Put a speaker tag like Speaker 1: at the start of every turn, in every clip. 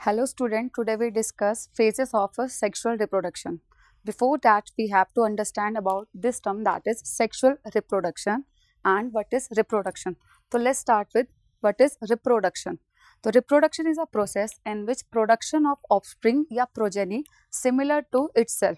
Speaker 1: Hello student, today we discuss phases of sexual reproduction. Before that, we have to understand about this term, that is sexual reproduction and what is reproduction. So let's start with what is reproduction. So reproduction is a process in which production of offspring या progeny similar to itself.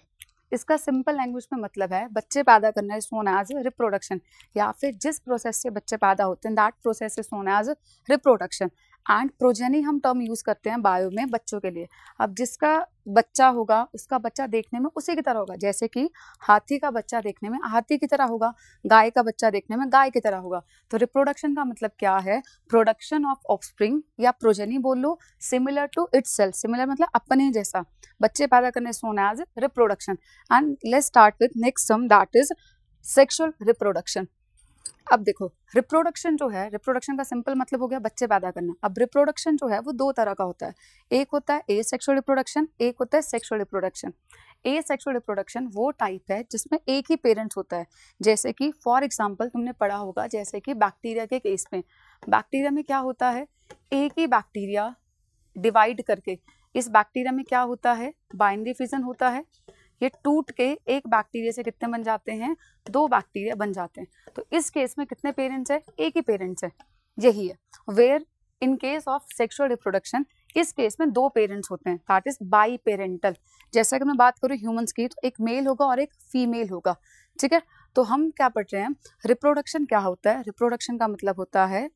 Speaker 1: इसका simple language में मतलब है बच्चे पैदा करना is known as reproduction, या फिर जिस प्रोसेस से बच्चे पैदा होते हैं that process is known as reproduction. And progeny हम टर्म यूज करते हैं बायो में बच्चों के लिए. अब जिसका बच्चा होगा उसका बच्चा देखने में उसी की तरह होगा, जैसे कि हाथी का बच्चा देखने में हाथी की तरह होगा, गाय का बच्चा देखने में गाय की तरह होगा. तो रिप्रोडक्शन का मतलब क्या है? प्रोडक्शन ऑफ ऑफस्प्रिंग या प्रोजेनी बोल लो, सिमिलर टू इटसेल्फ. सिमिलर मतलब अपने जैसा बच्चे पैदा करने से known as reproduction. And let's start with next term, that is sexual reproduction. अब देखो रिप्रोडक्शन जो है, रिप्रोडक्शन का सिंपल मतलब हो गया बच्चे पैदा करना. अब रिप्रोडक्शन जो है वो दो तरह का होता है. एक होता है ए सेक्सुअल रिप्रोडक्शन, एक होता है सेक्सुअल रिप्रोडक्शन. ए सेक्सुअल रिप्रोडक्शन वो टाइप है जिसमें एक ही पेरेंट्स होता है. जैसे कि फॉर एग्जांपल तुमने पढ़ा होगा, जैसे कि बैक्टीरिया के केस में, बैक्टीरिया में क्या होता है, एक ही बैक्टीरिया डिवाइड करके, इस बैक्टीरिया में क्या होता है, बाइनरी फिजन होता है. ये टूट के एक बैक्टीरिया से कितने बन जाते हैं, दो बैक्टीरिया बन जाते हैं. तो इस केस में कितने पेरेंट्स है, एक ही पेरेंट्स है. यही है where in case of sexual reproduction, इस केस में दो पेरेंट्स होते हैं, दैट इज बाई पेरेंटल. जैसे कि मैं बात करूँ ह्यूमंस की, तो एक मेल होगा और एक फीमेल होगा. ठीक है, तो हम क्या पढ़ रहे हैं, रिप्रोडक्शन क्या होता है. रिप्रोडक्शन का मतलब होता है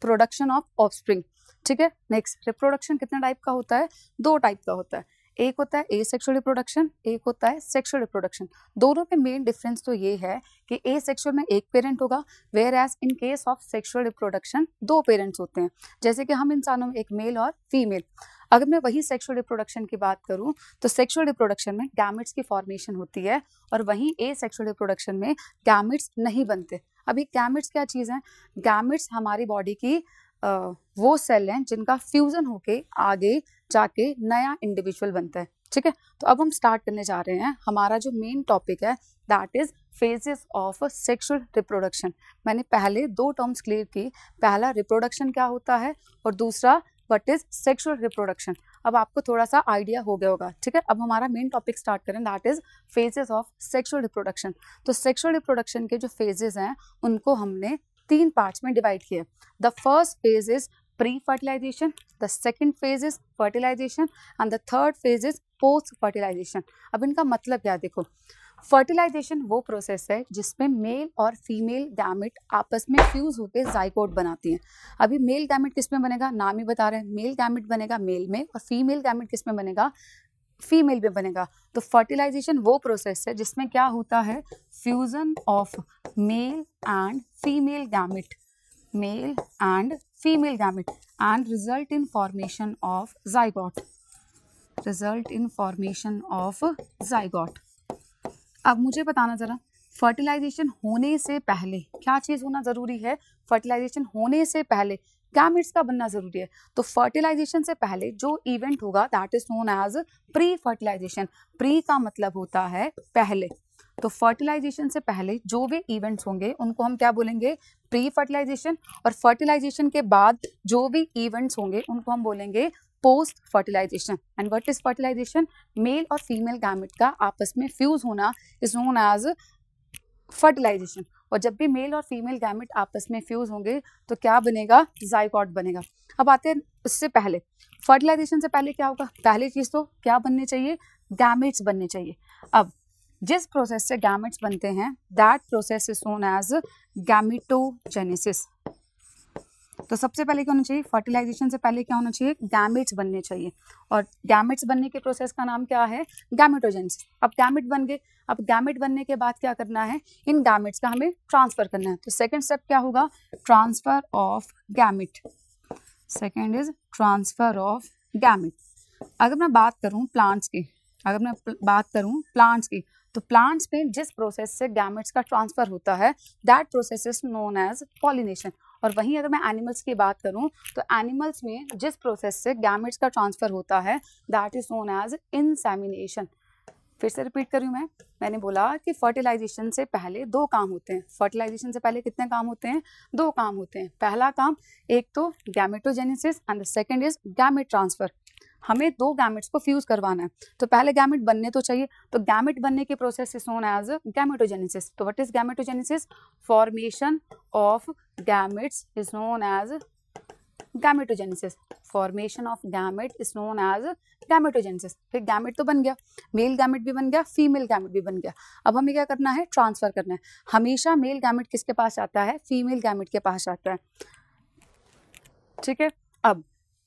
Speaker 1: प्रोडक्शन ऑफ ऑफस्प्रिंग. ठीक है, नेक्स्ट रिप्रोडक्शन कितने टाइप का होता है, दो टाइप का होता है. एक होता है ए सेक्सुअल रिप्रोडक्शन, एक होता है सेक्सुअल रिप्रोडक्शन. दोनों में मेन डिफरेंस तो ये है कि ए सेक्सुअल में एक पेरेंट होगा, whereas in case of sexual reproduction दो पेरेंट्स होते हैं. जैसे कि हम इंसानों में एक मेल और फीमेल. अगर मैं वही सेक्सुअल रिप्रोडक्शन की बात करूं तो सेक्सुअल रिप्रोडक्शन में गैमेट्स की फॉर्मेशन होती है, और वहीं ए सेक्सुअल रिप्रोडक्शन में गैमेट्स नहीं बनते. अभी गैमेट्स क्या चीज़ है, गैमेट्स हमारी बॉडी की वो सेल हैं जिनका फ्यूजन होके आगे जाके नया इंडिविजुअल बनता है. ठीक है, तो अब हम स्टार्ट करने जा रहे हैं. हमारा जो मेन टॉपिक है that is phases of sexual reproduction. मैंने पहले दो टर्म्स क्लियर की, पहला रिप्रोडक्शन क्या होता है और दूसरा व्हाट इज सेक्सुअल रिप्रोडक्शन. अब आपको थोड़ा सा आइडिया हो गया होगा. ठीक है, अब हमारा मेन टॉपिक स्टार्ट करें, that is phases of sexual reproduction. तो सेक्सुअल रिप्रोडक्शन के जो फेजेस हैं उनको हमने तीन पार्ट्स में डिवाइड किया. The first phase is pre fertilization, the second phase is fertilization and the third phase is post fertilization. अब इनका मतलब क्या, देखो फर्टिलाइजेशन वो प्रोसेस है जिसमें मेल और फीमेल गैमेट आपस में फ्यूज होकर जाइगोट बनाती हैं. अभी मेल गैमेट किस में बनेगा, नाम ही बता रहे हैं, मेल गैमेट बनेगा मेल में, और फीमेल गैमेट किस में बनेगा, फीमेल में बनेगा. तो फर्टिलाइजेशन वो प्रोसेस है जिसमें क्या होता है, fusion of male and female gamete, male and female gamete, and result in formation of zygote, result in formation of zygote. अब मुझे बताना जरा, फर्टिलाइजेशन होने से पहले क्या चीज होना जरूरी है, फर्टिलाइजेशन होने से पहले गैमेट्स का बनना जरूरी है. तो फर्टिलाइजेशन से पहले जो इवेंट होगा that is known as pre fertilization. Pre का मतलब होता है पहले, तो फर्टिलाइजेशन से पहले जो भी इवेंट्स होंगे उनको हम क्या बोलेंगे, प्री फर्टिलाइजेशन. और फर्टिलाइजेशन के बाद जो भी इवेंट्स होंगे उनको हम बोलेंगे post fertilization. And what is fertilization, male और फीमेल गैमेट का आपस में फ्यूज होना इज नोन एज फर्टिलाइजेशन. और जब भी मेल और फीमेल गैमेट आपस में फ्यूज होंगे तो क्या बनेगा, जाइगोट बनेगा. अब आते हैं उससे पहले, फर्टिलाइजेशन से पहले क्या होगा, पहली चीज तो क्या बनने चाहिए, गैमेट्स बनने चाहिए. अब जिस प्रोसेस से गैमेट्स बनते हैं that process is known as gametogenesis. तो सबसे पहले क्या होना चाहिए, फर्टिलाइजेशन से पहले क्या होना चाहिए, गैमेट्स बनने चाहिए. और गैमेट्स बनने के प्रोसेस का नाम क्या है, गैमेटोजेनेसिस. अब गैमेट बन गए, अब गैमेट बनने के बाद क्या करना है, इन गैमेट्स का हमें ट्रांसफर करना है. तो सेकंड स्टेप क्या होगा, transfer of gamete. Second is transfer of gamete. अगर मैं बात करूं प्लांट्स की, तो प्लांट्स में जिस प्रोसेस से गैमेट्स का ट्रांसफर होता है that process is known as pollination. और वहीं अगर मैं एनिमल्स की बात करूं तो एनिमल्स में जिस प्रोसेस से गैमेट्स का ट्रांसफर होता है that is known as insemination. फिर से रिपीट करूं मैंने बोला कि फर्टिलाइजेशन से पहले दो काम होते हैं. फर्टिलाइजेशन से पहले कितने काम होते हैं, दो काम होते हैं. पहला काम एक तो gametogenesis and the second is gamete transfer. हमें दो गैमेट्स को फ्यूज करवाना है, तो पहले गैमेट बनने तो चाहिए, तो गैमेट बनने की process is known as gametogenesis. तो what is gametogenesis? Formation of gametes is known as gametogenesis. Formation of gamete is known as gametogenesis. फिर गैमेट तो बन गया, मेल गैमेट भी बन गया, फीमेल गैमेट भी बन गया। अब हमें क्या करना है? ट्रांसफर करना है। हमेशा मेल गैमेट किसके पास आता है? फीमेल गैमेट के पास आता है, ठीक है। अब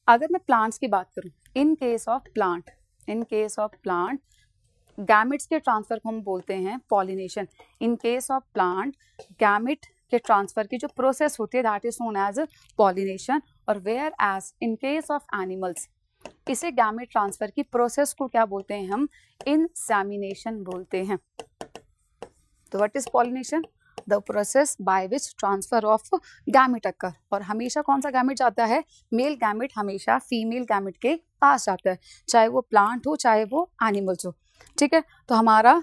Speaker 1: अगर मैं प्लांट्स की बात करूं, in case of plant gametes के ट्रांसफर को हम बोलते हैं pollination. In case of plant gamete के ट्रांसफर की जो प्रोसेस होती है that is known as pollination. और whereas in case of animals, इसे गैमेट ट्रांसफर की प्रोसेस को क्या बोलते हैं? हम इंसेमिनेशन बोलते हैं। तो what is pollination? The process by which transfer of gamete occur. और हमेशा कौन सा गैमेट जाता है? मेल गैमेट हमेशा फीमेल गैमेट के पास जाता है, चाहे वो प्लांट हो चाहे वो एनिमल्स हो, ठीक है। तो हमारा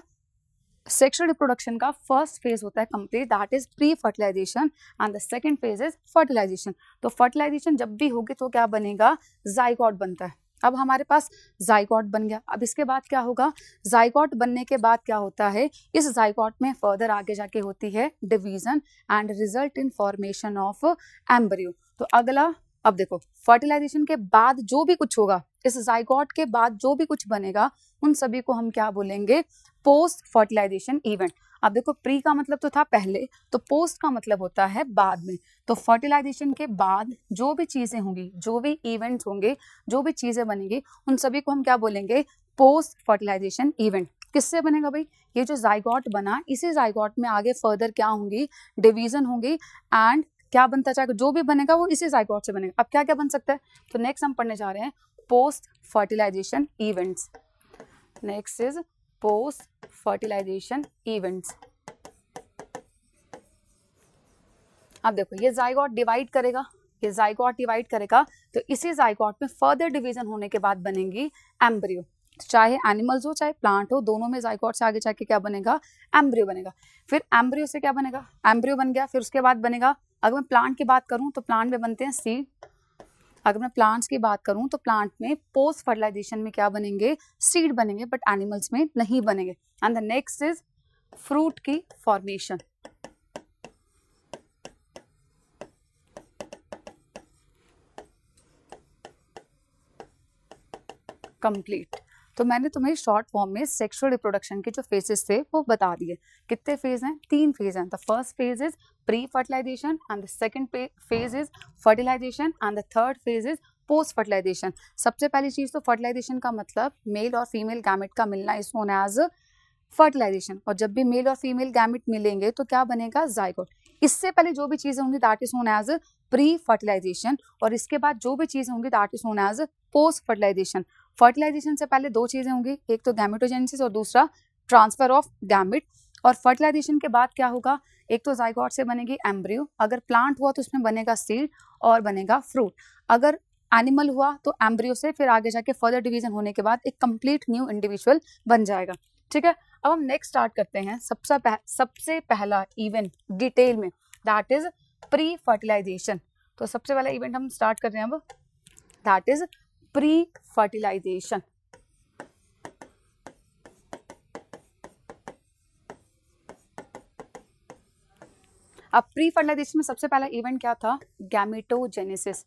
Speaker 1: सेक्सुअल रिप्रोडक्शन का फर्स्ट फेज होता है complete, that is pre fertilization, and the second phase is fertilization. तो फर्टिलाइजेशन जब भी होगी तो क्या बनेगा? जाइगोट बनता है। अब हमारे पास जाइगोट बन गया, अब इसके बाद क्या होगा? जाइगोट बनने के बाद क्या होता है? इस जाइगोट में फर्दर आगे जाके होती है division and result in formation of embryo. तो अगला, अब देखो फर्टिलाइजेशन के बाद जो भी कुछ होगा, इस जाइगोट के बाद जो भी कुछ बनेगा, उन सभी को हम क्या बोलेंगे? Post fertilization event. अब देखो प्री का मतलब तो था पहले, तो पोस्ट का मतलब होता है बाद में। तो फर्टिलाइजेशन के बाद जो भी चीजें होंगी, जो भी इवेंट्स होंगे, जो भी चीजें बनेंगी, उन सभी को हम क्या बोलेंगे? Post fertilization event. किससे बनेगा भाई? ये जो जाइगोट बना, इसी जाइगोट में आगे फर्दर क्या होंगी? डिवीजन होंगी, एंड क्या बनता जाएगा? जो भी बनेगा वो इसी जाइगोट से बनेगा। अब क्या क्या बन सकता है? तो नेक्स्ट हम पढ़ने जा रहे हैं post fertilization events. Next is post fertilization events. अब देखो ये जाइगोट डिवाइड करेगा, ये जाइगोट डिवाइड करेगा, तो इसी जाइगोट में फर्दर डिवीजन होने के बाद बनेंगी एम्ब्रियो। चाहे एनिमल्स हो चाहे प्लांट हो, दोनों में जाइगोट से आगे जाके क्या बनेगा? एम्ब्रियो बनेगा। फिर एम्ब्रियो से क्या बनेगा? एम्ब्रियो बन गया, फिर उसके बाद बनेगा, अगर मैं प्लांट की बात करूं तो प्लांट में बनते हैं सीड। अगर मैं प्लांट्स की बात करूं तो प्लांट में पोस्ट फर्टिलाइजेशन में क्या बनेंगे? सीड बनेंगे, बट एनिमल्स में नहीं बनेंगे। And the next is fruit की फॉर्मेशन। कंप्लीट। तो मैंने तुम्हें शॉर्ट फॉर्म में सेक्सुअल रिप्रोडक्शन के जो फेजेस थे वो बता दिए। कितने फेज हैं? 3 फेज हैं। The first phase is pre fertilization, and the second phase is fertilization, and the third phase is post fertilization. सबसे पहली चीज तो फर्टिलाइजेशन का मतलब मेल और फीमेल गैमेट का मिलना इज नोन एज फर्टिलाइजेशन। और जब भी मेल और फीमेल गैमेट मिलेंगे तो क्या बनेगा? जाइगोट। इससे पहले जो भी चीजें होंगी that is known as pre fertilization, और इसके बाद जो भी चीजें होंगी that is known as post fertilization. Fertilization से पहले 2 चीजें होंगी, एक तो गैमेटोजेनेसिस और दूसरा ट्रांसफर ऑफ गैमेट। और फर्टिलाइजेशन के बाद क्या होगा? एक तो जाइगोट से बनेगी एम्ब्रियो, अगर प्लांट हुआ तो उसमें बनेगा सीड और बनेगा फ्रूट। अगर एनिमल हुआ तो एम्ब्रियो से फिर आगे जाके फर्दर डिवीजन होने के बाद एक कंप्लीट न्यू इंडिविजुअल बन जाएगा, ठीक है। अब हम नेक्स्ट स्टार्ट करते हैं सबसे पहला इवेंट डिटेल में, दैट इज प्री फर्टिलाइजेशन। तो सबसे पहला इवेंट हम स्टार्ट कर रहे हैं अब, दैट इज प्री फर्टिलाइजेशन। अब प्री फर्टिलाइजेशन में सबसे पहला इवेंट क्या था? गैमेटोजेनेसिस।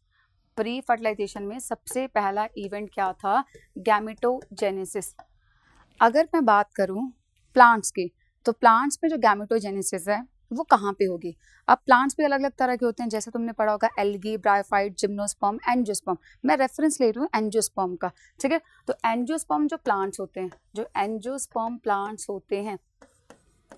Speaker 1: प्री फर्टिलाइजेशन में सबसे पहला इवेंट क्या था? गैमेटोजेनेसिस। अगर मैं बात करूं प्लांट्स की, तो प्लांट्स में जो गैमेटोजेनेसिस है वो कहाँ पे होगी? अब प्लांट्स भी अलग अलग तरह के होते हैं, जैसे तुमने पढ़ा होगा एल्गी, ब्रायोफाइट, जिम्नोस्पर्म, एंजियोस्पर्म। मैं रेफरेंस ले रही हूँ एंजियोस्पर्म का, ठीक है। तो एंजियोस्पर्म जो प्लांट्स होते हैं, जो एंजियोस्पर्म प्लांट्स होते हैं,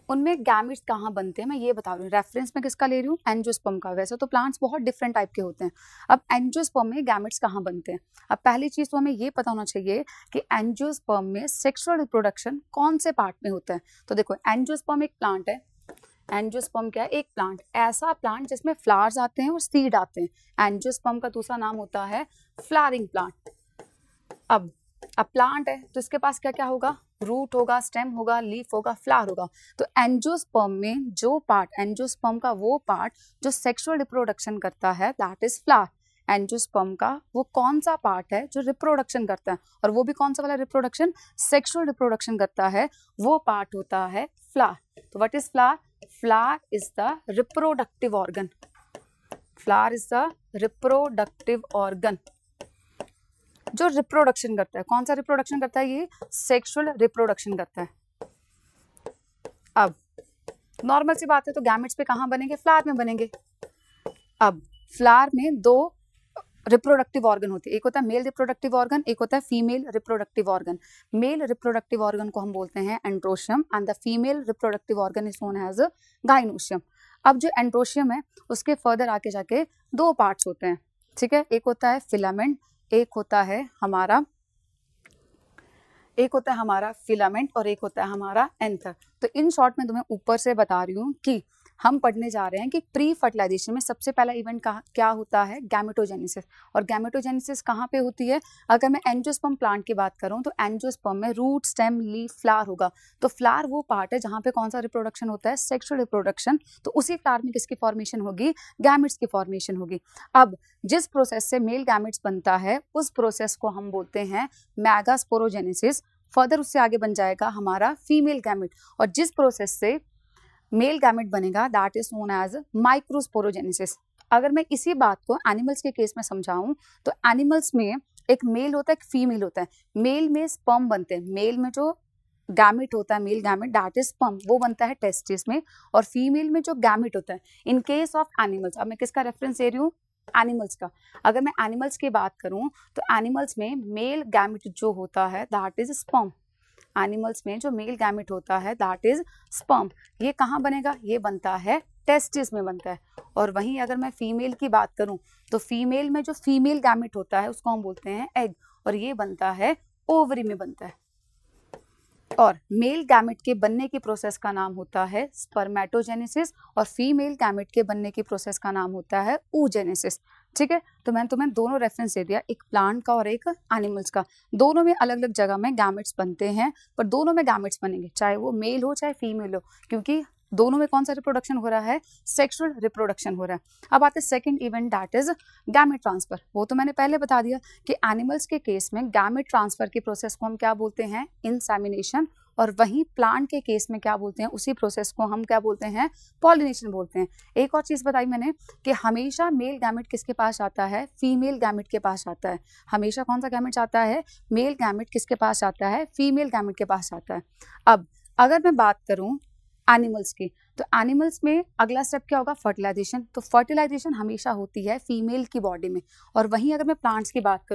Speaker 1: उनमें गैमेट्स कहाँ बनते हैं मैं ये बता रही हूँ। रेफरेंस में किसका ले रही हूँ? एंजियोस्पर्म का। वैसे तो प्लांट्स बहुत डिफरेंट टाइप के होते हैं। अब एंजियोस्पर्म में गैमेट्स कहाँ बनते हैं? अब पहली चीज तो हमें ये पता होना चाहिए कि एंजियोस्पर्म में सेक्सुअल रिप्रोडक्शन कौन से पार्ट में होता है। तो देखो एंजियोस्पर्म एक प्लांट है। एंजियोस्पर्म क्या है? एक प्लांट, ऐसा प्लांट जिसमें फ्लावर्स आते हैं और सीड आते हैं। एंजियोस्पर्म का दूसरा नाम होता है फ्लावरिंग प्लांट। अब प्लांट है तो इसके पास क्या क्या होगा? रूट होगा, स्टेम होगा, लीफ होगा, फ्लावर होगा। तो एंजियोस्पर्म में जो पार्ट, एंजियोस्पर्म का वो पार्ट जो सेक्सुअल रिप्रोडक्शन करता है दैट इज फ्लावर। एंजियोस्पर्म का वो कौन सा पार्ट है जो रिप्रोडक्शन करता है, और वो भी कौन सा वाला रिप्रोडक्शन, सेक्सुअल रिप्रोडक्शन करता है, वो पार्ट होता है फ्लावर। तो what is flower? Flower is the reproductive organ. Flower is the reproductive organ जो रिप्रोडक्शन करता है। कौन सा रिप्रोडक्शन करता है? ये सेक्सुअल रिप्रोडक्शन करता है। अब नॉर्मल सी बात है, तो गैमेट्स पे कहाँ बनेंगे? फ्लावर में बनेंगे। अब फ्लावर में दो रिप्रोडक्टिव ऑर्गन होते हैं, एक होता है मेल रिप्रोडक्टिव ऑर्गन, एक होता है female reproductive organ. Male reproductive organ को हम बोलते हैं androecium and the female reproductive organ is known as gynoecium. अब जो एंड्रोशियम है उसके फर्दर आके जाके दो पार्ट्स होते हैं, ठीक है। एक होता है फिलामेंट, एक होता है हमारा फिलामेंट और एक होता है हमारा एंथर। तो इन शॉर्ट में तुम्हें ऊपर से बता रही हूँ कि हम पढ़ने जा रहे हैं कि प्री फर्टिलाइजेशन में सबसे पहला इवेंट क्या होता है? गैमेटोजेनेसिस। और गैमेटोजेनेसिस कहाँ पे होती है? अगर मैं एंजियोस्पर्म प्लांट की बात करूँ तो एंजियोस्पर्म में रूट, स्टेम, लीफ, फ्लावर होगा। तो फ्लावर वो पार्ट है जहाँ पे कौन सा रिप्रोडक्शन होता है? Sexual reproduction. तो उसी फ्लावर में किसकी फॉर्मेशन होगी? गैमेट्स की फॉर्मेशन होगी। अब जिस प्रोसेस से मेल गैमेट्स बनता है उस प्रोसेस को हम बोलते हैं मेगास्पोरोजेनेसिस। फर्दर उससे आगे बन जाएगा हमारा फीमेल गैमेट, और जिस प्रोसेस से मेल गैमेट बनेगा that is known as microsporogenesis. अगर मैं इसी बात को एनिमल्स के केस में समझाऊं तो एनिमल्स में एक मेल होता है, एक फीमेल होता है। मेल में स्पर्म बनते हैं, मेल में जो गैमेट होता है, male gamete that is sperm, वो बनता है टेस्टिस में, और फीमेल में जो गैमेट होता है इन केस ऑफ एनिमल्स। अब मैं किसका रेफरेंस दे रही हूँ? एनिमल्स का। अगर मैं एनिमल्स की बात करूं तो एनिमल्स में मेल गैमेट जो होता है दैट इज स्पर्म। एनिमल्स में जो मेल गैमेट होता है दैट इज स्पर्म। ये कहाँ बनेगा? ये बनता है टेस्टिस में बनता है। और वहीं अगर मैं फीमेल की बात करूं तो फीमेल में जो फीमेल गैमेट होता है उसको हम बोलते हैं एग, और ये बनता है ओवरी में बनता है। और मेल गैमेट के बनने की प्रोसेस का नाम होता है स्पर्मेटोजेनेसिस, और फीमेल गैमेट के बनने की प्रोसेस का नाम होता है oogenesis। ठीक है, तो मैंने तुम्हें दोनों रेफरेंस दे दिया, एक प्लांट का और एक एनिमल्स का। दोनों में अलग अलग जगह में गैमेट्स बनते हैं, पर दोनों में गैमेट्स बनेंगे चाहे वो मेल हो चाहे फीमेल हो, क्योंकि दोनों में कौन सा रिप्रोडक्शन हो रहा है? सेक्सुअल रिप्रोडक्शन हो रहा है। अब आते हैं second event that is gamete transfer. वो तो मैंने पहले बता दिया कि एनिमल्स के केस में गैमेट ट्रांसफर की प्रोसेस को हम क्या बोलते हैं? इंसेमिनेशन। और वहीं प्लांट के केस में क्या बोलते हैं? उसी प्रोसेस को हम क्या बोलते हैं? पॉलिनेशन बोलते हैं। एक और चीज बताई मैंने कि हमेशा मेल गैमेट किसके पास आता है? फीमेल गैमेट के पास आता है। हमेशा कौन सा गैमेट आता है? मेल गैमेट किसके पास आता है? फीमेल गैमेट के पास आता है। अब अगर मैं बात करूं एनिमल्स की, तो एनिमल्स में अगला स्टेप क्या होगा? फर्टिलाइजेशन। तो फर्टिलाइजेशन हमेशा होती है फीमेल की बॉडी में। और वहीं अगर मैं प्लांट्स की बात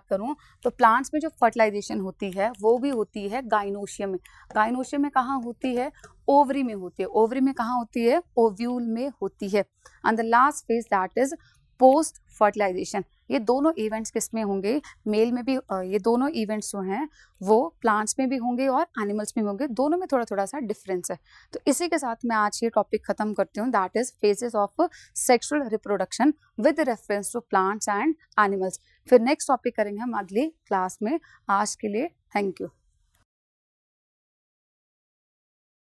Speaker 1: करूं तो प्लांट्स में जो फर्टिलाइजेशन होती है वो भी होती है गाइनोशियम में। गाइनोशियम में कहाँ होती है? ओवरी में होती है। ओवरी में कहाँ होती है? ओव्यूल में होती है। And the last phase that is post fertilization. ये दोनों इवेंट्स किस में होंगे? मेल में भी। ये दोनों इवेंट्स जो हैं वो प्लांट्स में भी होंगे और एनिमल्स में भी होंगे। दोनों में थोड़ा थोड़ा सा डिफरेंस है। तो इसी के साथ मैं आज ये टॉपिक खत्म करती हूँ, that is phases of sexual reproduction with reference to plants and animals. फिर नेक्स्ट टॉपिक करेंगे हम अगली क्लास में। आज के लिए थैंक यू।